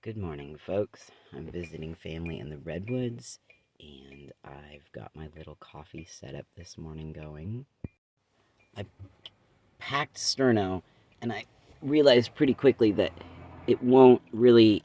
Good morning, folks. I'm visiting family in the Redwoods, and I've got my little coffee setup this morning going. I packed sterno, and I realized pretty quickly that it won't really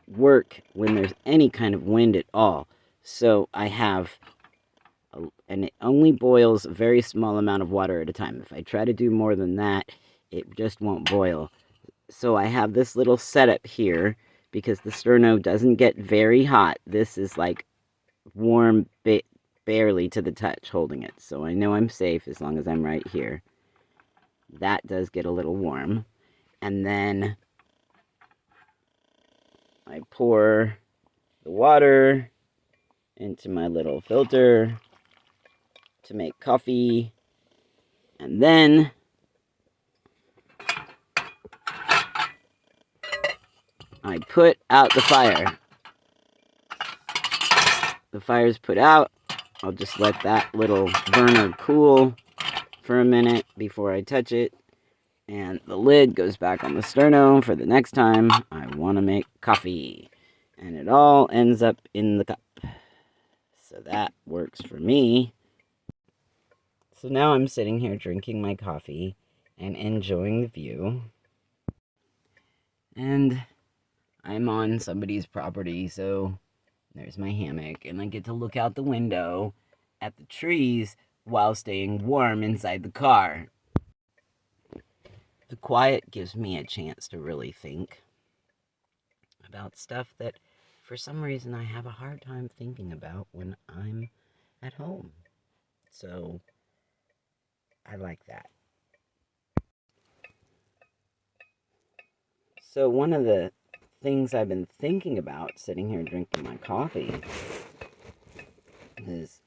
work when there's any kind of wind at all. So I have, and it only boils a very small amount of water at a time. If I try to do more than that, it just won't boil. So I have this little setup here because the sterno doesn't get very hot. This is like warm, barely to the touch holding it. So I know I'm safe as long as I'm right here. That does get a little warm. And then I pour the water into my little filter to make coffee. And then I put out the fire. The fire's put out. I'll just let that little burner cool for a minute before I touch it. And the lid goes back on the sterno for the next time I want to make coffee. And it all ends up in the cup. So that works for me. So now I'm sitting here drinking my coffee and enjoying the view. And I'm on somebody's property, so there's my hammock, and I get to look out the window at the trees while staying warm inside the car. The quiet gives me a chance to really think about stuff that for some reason I have a hard time thinking about when I'm at home. So I like that. So one of the things I've been thinking about sitting here drinking my coffee is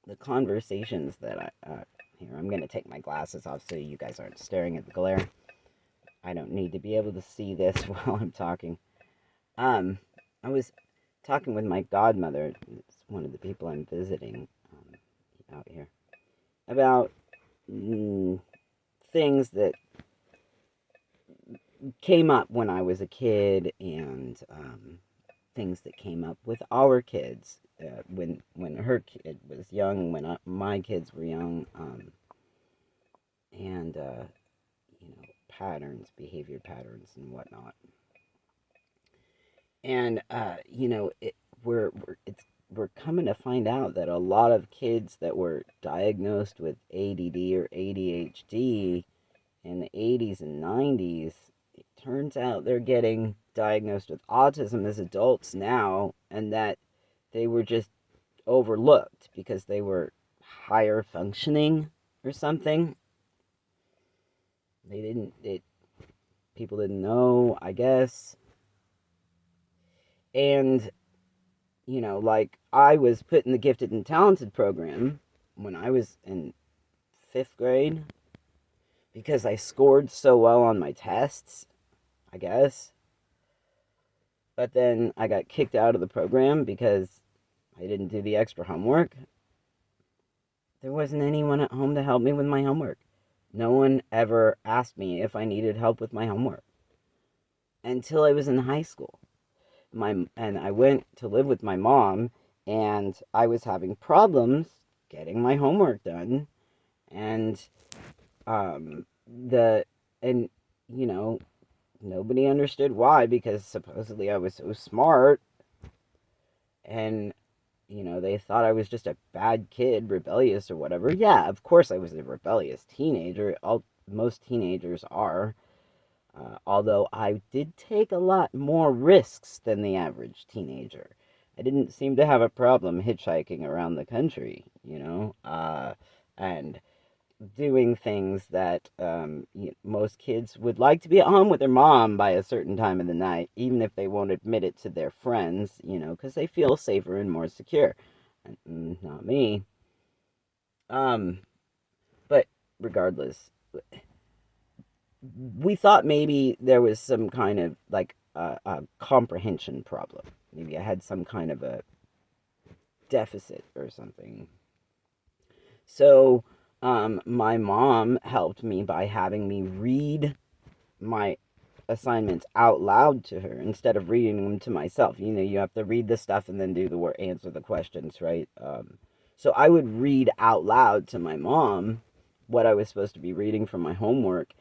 the conversations that here, I'm going to take my glasses off so you guys aren't staring at the glare. I don't need to be able to see this while I'm talking. I was talking with my godmother, it's one of the people I'm visiting out here, about things that came up when I was a kid, and things that came up with our kids when her kid was young, when my kids were young, and patterns, behavior patterns, and whatnot. And we're coming to find out that a lot of kids that were diagnosed with ADD or ADHD in the 80s and 90s, it turns out they're getting diagnosed with autism as adults now, and that they were just overlooked because they were higher functioning or something. People didn't know, I guess. And like I was put in the gifted and talented program when I was in 5th grade because I scored so well on my tests, I guess. But then I got kicked out of the program because I didn't do the extra homework. There wasn't anyone at home to help me with my homework. No one ever asked me if I needed help with my homework until I was in high school. And I went to live with my mom, and I was having problems getting my homework done, and the and nobody understood why, because supposedly I was so smart, and they thought I was just a bad kid, rebellious or whatever. Yeah, of course I was a rebellious teenager. Most teenagers are. Although I did take a lot more risks than the average teenager. I didn't seem to have a problem hitchhiking around the country, and doing things that most kids would like to be at home with their mom by a certain time of the night, even if they won't admit it to their friends, because they feel safer and more secure. Not me. But regardless, we thought maybe there was some kind of like a comprehension problem. Maybe I had some kind of a deficit or something. So, my mom helped me by having me read my assignments out loud to her instead of reading them to myself. You have to read the stuff and then do the work, answer the questions, right? So I would read out loud to my mom what I was supposed to be reading from my homework,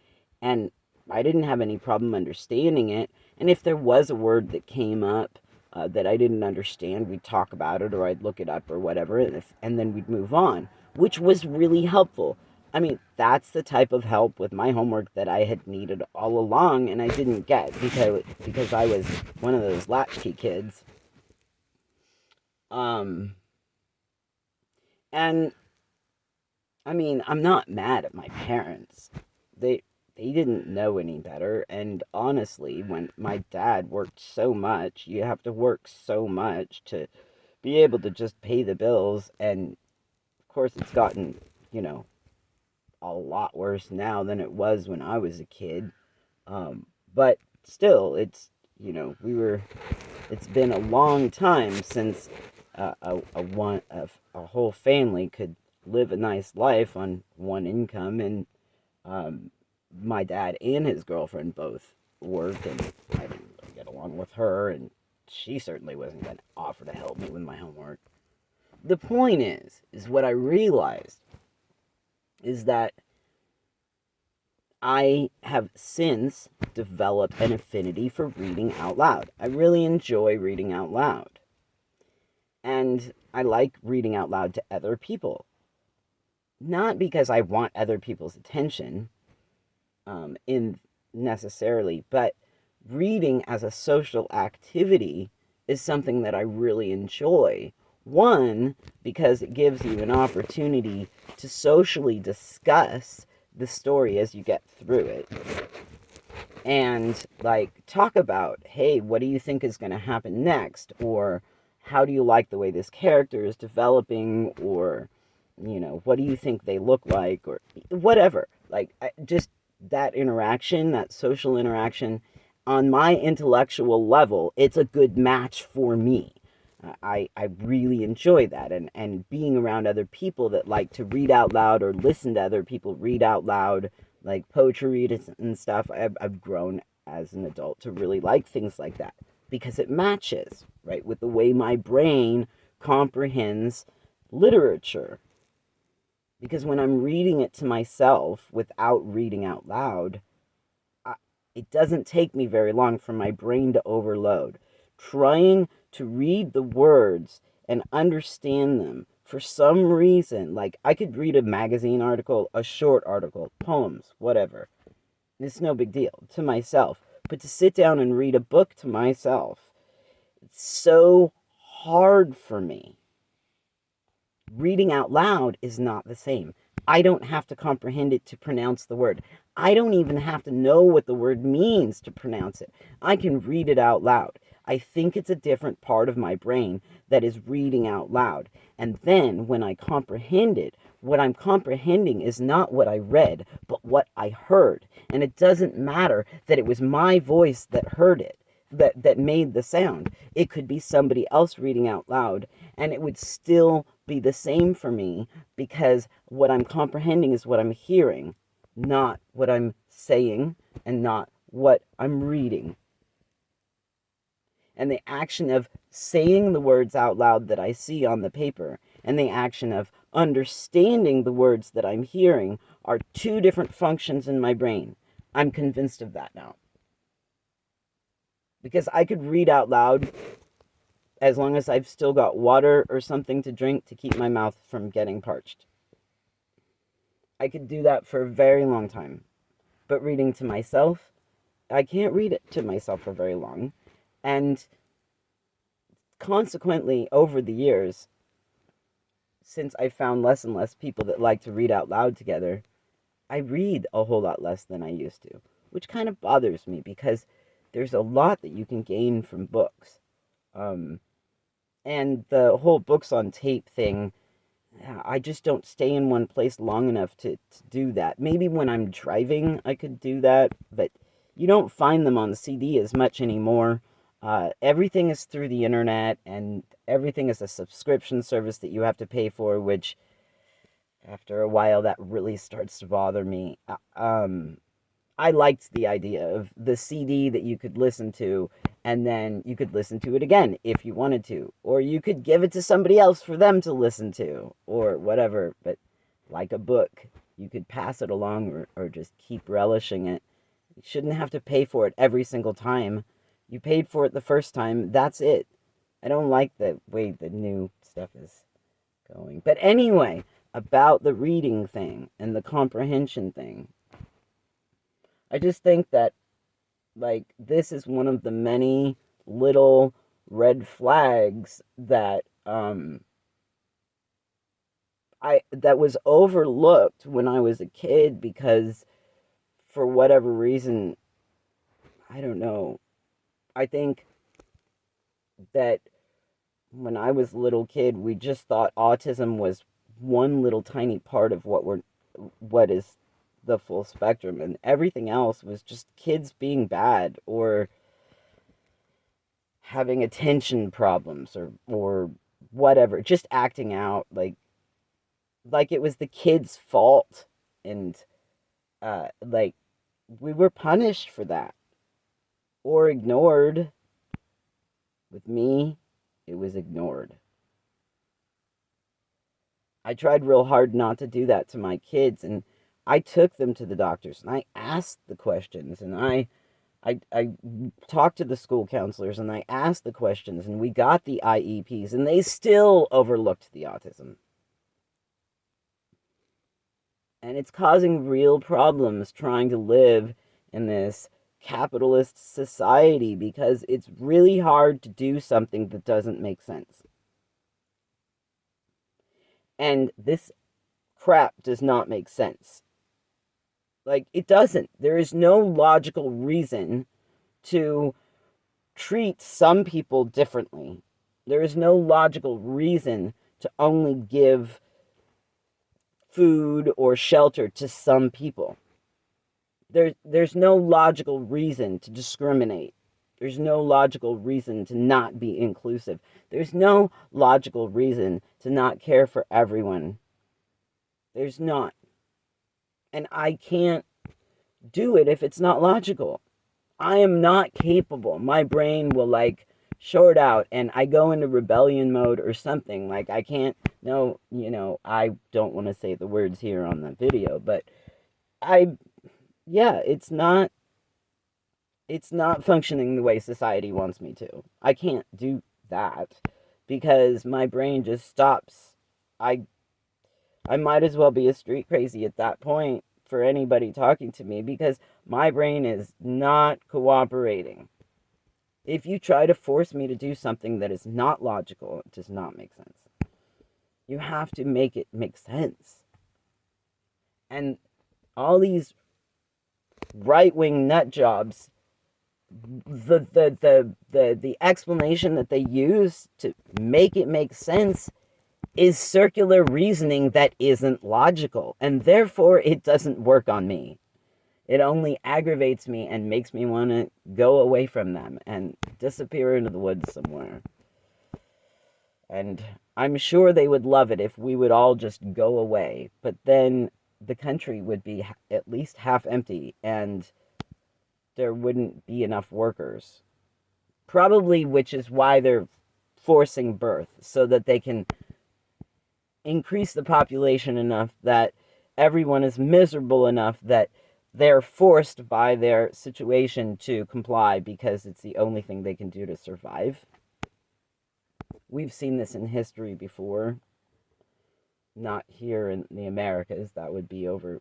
and I didn't have any problem understanding it. And if there was a word that came up that I didn't understand, we'd talk about it, or I'd look it up or whatever, and then we'd move on, which was really helpful. I mean, that's the type of help with my homework that I had needed all along, and I didn't get because I was one of those latchkey kids. And I mean, I'm not mad at my parents. They didn't know any better, and honestly, when my dad worked so much, you have to work so much to be able to just pay the bills, and of course it's gotten, you know, a lot worse now than it was when I was a kid. But still, it's been a long time since a whole family could live a nice life on one income, and my dad and his girlfriend both worked, and I didn't really get along with her, and she certainly wasn't going to offer to help me with my homework. The point is what I realized is that I have since developed an affinity for reading out loud. I really enjoy reading out loud. And I like reading out loud to other people. Not because I want other people's attention, in necessarily, but reading as a social activity is something that I really enjoy. One, because it gives you an opportunity to socially discuss the story as you get through it. And, like, talk about, hey, what do you think is going to happen next? Or how do you like the way this character is developing? Or, what do you think they look like? Or whatever. Like, just that interaction, that social interaction, on my intellectual level, it's a good match for me. I really enjoy that, and being around other people that like to read out loud or listen to other people read out loud, like poetry readers and stuff. I've grown as an adult to really like things like that because it matches, right, with the way my brain comprehends literature. Because when I'm reading it to myself without reading out loud, it doesn't take me very long for my brain to overload. Trying to read the words and understand them for some reason, like I could read a magazine article, a short article, poems, whatever. It's no big deal to myself. But to sit down and read a book to myself, it's so hard for me. Reading out loud is not the same. I don't have to comprehend it to pronounce the word. I don't even have to know what the word means to pronounce it. I can read it out loud. I think it's a different part of my brain that is reading out loud. And then when I comprehend it, what I'm comprehending is not what I read, but what I heard. And it doesn't matter that it was my voice that heard it, that made the sound. It could be somebody else reading out loud, and it would still be the same for me because what I'm comprehending is what I'm hearing, not what I'm saying and not what I'm reading. And the action of saying the words out loud that I see on the paper and the action of understanding the words that I'm hearing are two different functions in my brain. I'm convinced of that now. Because I could read out loud as long as I've still got water or something to drink to keep my mouth from getting parched. I could do that for a very long time. But reading to myself, I can't read it to myself for very long. And consequently, over the years, since I found less and less people that like to read out loud together, I read a whole lot less than I used to, which kind of bothers me because there's a lot that you can gain from books. And the whole books on tape thing, I just don't stay in one place long enough to do that. Maybe when I'm driving, I could do that, but you don't find them on the CD as much anymore. Everything is through the internet, and everything is a subscription service that you have to pay for, which after a while that really starts to bother me. I liked the idea of the CD that you could listen to, and then you could listen to it again if you wanted to, or you could give it to somebody else for them to listen to, or whatever. But like a book, you could pass it along, or just keep relishing it. You shouldn't have to pay for it every single time. You paid for it the first time, that's it. I don't like the way the new stuff is going. But anyway, about the reading thing and the comprehension thing, I just think that, like, this is one of the many little red flags that that was overlooked when I was a kid, because for whatever reason, I don't know. I think that when I was a little kid, we just thought autism was one little tiny part of what is the full spectrum, and everything else was just kids being bad, or having attention problems, or whatever, just acting out like it was the kid's fault. And like, we were punished for that or ignored. With me, it was ignored. I tried real hard not to do that to my kids, and I took them to the doctors, and I asked the questions, and I talked to the school counselors, and I asked the questions, and we got the IEPs, and they still overlooked the autism. And it's causing real problems trying to live in this capitalist society, because it's really hard to do something that doesn't make sense. And this crap does not make sense. Like, it doesn't. There is no logical reason to treat some people differently. There is no logical reason to only give food or shelter to some people. There's no logical reason to discriminate. There's no logical reason to not be inclusive. There's no logical reason to not care for everyone. There's not. And I can't do it if it's not logical. I am not capable. My brain will, like, short out, and I go into rebellion mode or something. Like, I can't, no, I don't want to say the words here on the video, but yeah, it's not functioning the way society wants me to. I can't do that because my brain just stops. I might as well be a street crazy at that point for anybody talking to me, because my brain is not cooperating. If you try to force me to do something that is not logical, it does not make sense. You have to make it make sense. And all these right-wing nut jobs, the explanation that they use to make it make sense is circular reasoning that isn't logical, and therefore it doesn't work on me. It only aggravates me and makes me want to go away from them and disappear into the woods somewhere. And I'm sure they would love it if we would all just go away, but then the country would be at least half empty, and there wouldn't be enough workers. Probably, which is why they're forcing birth, so that they can increase the population enough that everyone is miserable enough that they're forced by their situation to comply, because it's the only thing they can do to survive. We've seen this in history before. Not here in the Americas. That would be over.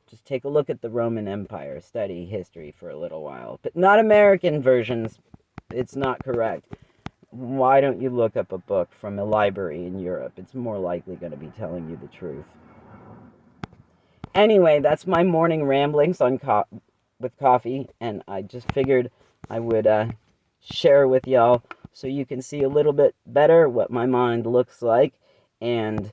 Just take a look at the Roman Empire. Study history for a little while. But not American versions. It's not correct. Why don't you look up a book from a library in Europe? It's more likely going to be telling you the truth. Anyway, that's my morning ramblings on with coffee, and I just figured I would share with y'all so you can see a little bit better what my mind looks like. And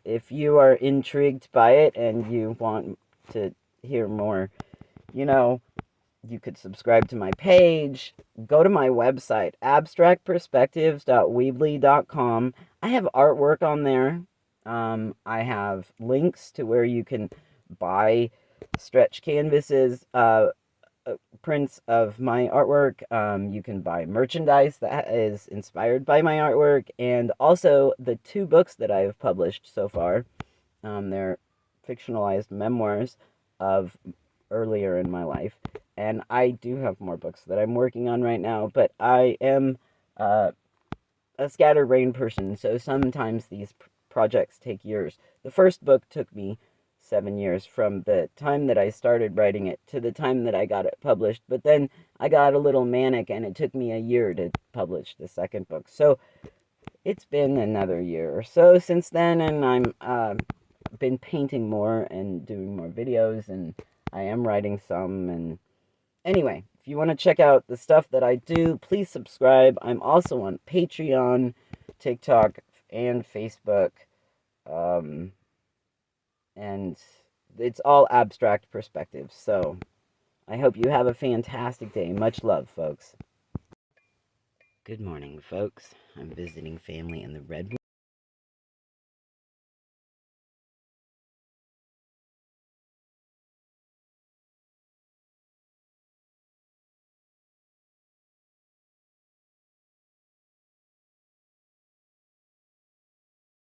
if you are intrigued by it and you want to hear more, you could subscribe to my page. Go to my website, abstractperspectives.weebly.com. I have artwork on there. I have links to where you can buy stretch canvases, prints of my artwork. You can buy merchandise that is inspired by my artwork, and also the 2 books that I've published so far. They're fictionalized memoirs of earlier in my life, and I do have more books that I'm working on right now, but I am a scatterbrained person, so sometimes these projects take years. The first book took me 7 years from the time that I started writing it to the time that I got it published, but then I got a little manic and it took me a year to publish the second book. So it's been another year or so since then, and I'm been painting more and doing more videos, and I am writing some. And anyway, if you want to check out the stuff that I do, please subscribe. I'm also on Patreon, TikTok, and Facebook. Um, and it's all abstract perspectives. So I hope you have a fantastic day. Much love, folks. Good morning, folks. I'm visiting family in the Redwoods.